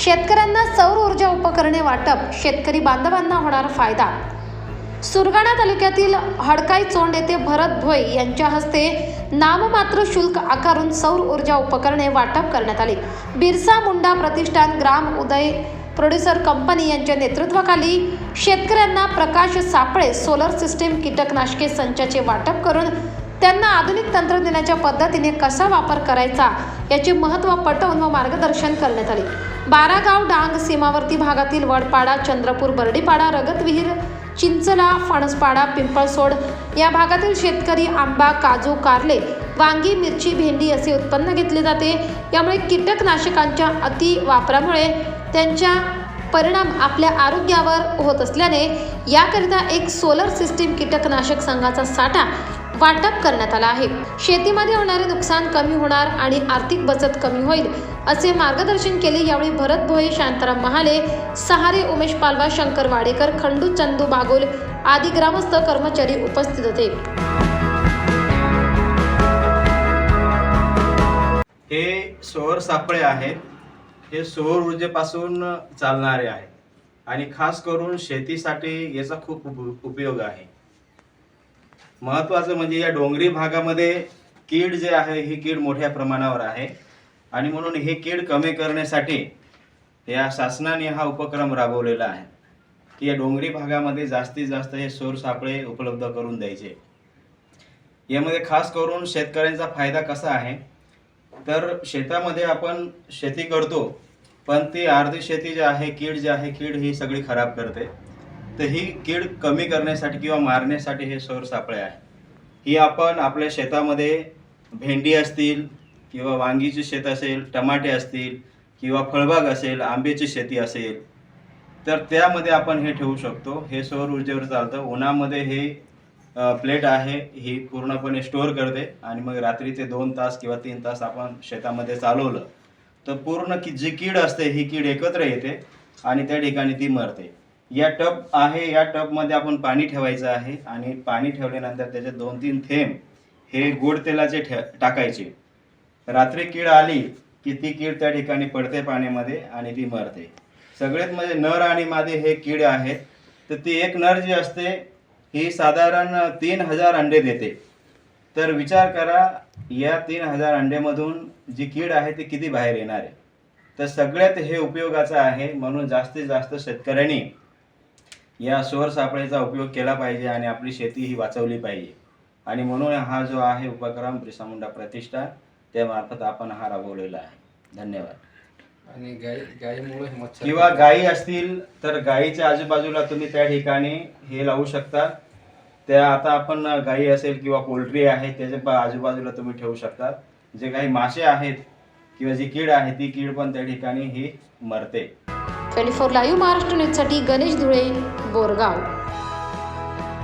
शेतकऱ्यांना सौर ऊर्जा उपकरणे वाटप, शेतकरी बांधवांना होणार फायदा। सुरगाणा तालुक्यातील हडकाईचोंड येथे भरत भोई यांच्या हस्ते नाममात्र शुल्क आकारून सौर ऊर्जा उपकरणे वाटप करण्यात आले। बिरसा मुंडा प्रतिष्ठान, ग्राम उदय प्रोड्युसर कंपनी यांच्या नेतृत्वाखाली शेतकऱ्यांना प्रकाश सापळे सोलर सिस्टीम कीटकनाशके संचाचे वाटप करून त्यांना आधुनिक तंत्रज्ञानाच्या पद्धतीने कसा वापर करायचा याचे महत्त्व पटवून व मार्गदर्शन करण्यात आले। बारागाव डांग सीमावर्ती भागातील वडपाडा, चंद्रपूर, बर्डीपाडा, रगतविहीर, चिंचला, फणसपाडा, पिंपळसोड या भागातील शेतकरी आंबा, काजू, कारले, वांगी, मिरची, भेंडी असे उत्पन्न घेतले जाते। यामुळे कीटकनाशकांच्या अति वापरामुळे त्यांच्या परिणाम आपल्या आरोग्यावर होत असल्याने याकरिता एक सोलर सिस्टीम कीटकनाशक संघाचा साठा वाटप करण्यात आला आहे। शेतीमध्ये होणारे नुकसान कमी होणार आणि आर्थिक बचत कमी होईल असे मार्गदर्शन केले। यावेळी भरत भोये, शांताराम महाले, सहारे, उमेश पालवा, शंकर वाडेकर, खंडू, चंदू बागोल आदी ग्रामस्थ कर्मचारी उपस्थित होते। हे सौर सापळे आहेत। हे सौर ऊर्जेपासून चालणारे आहेत आणि खास करून शेतीसाठी याचा खूप उपयोग आहे। महत्त्वाचं म्हणजे या डोंगरी भागामध्ये कीड जे आहे ही कीड मोठ्या प्रमाणावर आहे आणि म्हणून हे कीड कमी करण्यासाठी या शासनाने हा उपक्रम राबवलेला आहे की या डोंगरी भागामध्ये जास्तीत जास्त हे सौर सापळे उपलब्ध करून द्यायचे। यामध्ये खास करून शेतकऱ्यांचा फायदा कसा आहे तर शेतामध्ये आपण शेती करतो पण ती अर्धी शेती जी आहे कीड ही सगळी खराब करते। तर ही कीड कमी करण्यासाठी किंवा मारण्यासाठी हे सौर सापळे आहे। ही आपण आपल्या शेतामध्ये भेंडी असतील किंवा वांगीची शेत असेल, टमाटे असतील किंवा फळबाग असेल, आंब्याची शेती असेल तर त्यामध्ये आपण हे ठेवू शकतो। हे सौर ऊर्जेवर चालतं। उन्हामध्ये हे प्लेट आहे ही पूर्णपणे स्टोअर करते आणि मग रात्रीचे 2 तास किंवा 3 तास आपण शेतामध्ये चालवलं तर पूर्ण जी कीड असते ही कीड एकत्र येते आणि त्या ठिकाणी ती मरते। या टब आहे, या टबमध्ये आपण पाणी ठेवायचं आहे आणि पाणी ठेवल्यानंतर त्याचे 2-3 थेंब हे गोड तेलाचे टाकायचे। रात्री कीड आली की ती कीड त्या ठिकाणी पडते पाण्यामध्ये आणि ती मरते। सगळ्यात म्हणजे नर आणि मादी हे कीड आहेत तर ती एक नर जी असते ही साधारण 3000 अंडे देते। तर विचार करा या 3000 अंड्यामधून जी कीड आहे ती किती बाहेर येणार आहे। तर सगळ्यात हे उपयोगाचं आहे म्हणून जास्तीत जास्त शेतकऱ्यांनी या सौर सापळेचा उपयोग केला पाहिजे आणि आपली शेती ही वाचवली पाहिजे। आणि म्हणून हा जो आहे उपक्रम बिरसा मुंडा प्रतिष्ठान त्यामार्फत आपण हा राबवलेला आहे। धन्यवाद। आणि गायीमुळे मच्छर किंवा गायी असतील तर गायीच्या आजूबाजूला तुम्ही त्या ठिकाणी हे लावू शकता। त्या आता आपण गायी असेल किंवा पोल्ट्री आहे त्याच्या आजूबाजूला तुम्ही ठेवू शकता। जे काही मासे आहेत किंवा जी कीड आहे ती कीड पण त्या ठिकाणी ही मरते। 24 लाईव्ह महाराष्ट्र न्यूजसाठी गणेश धुळे, बोरगाव।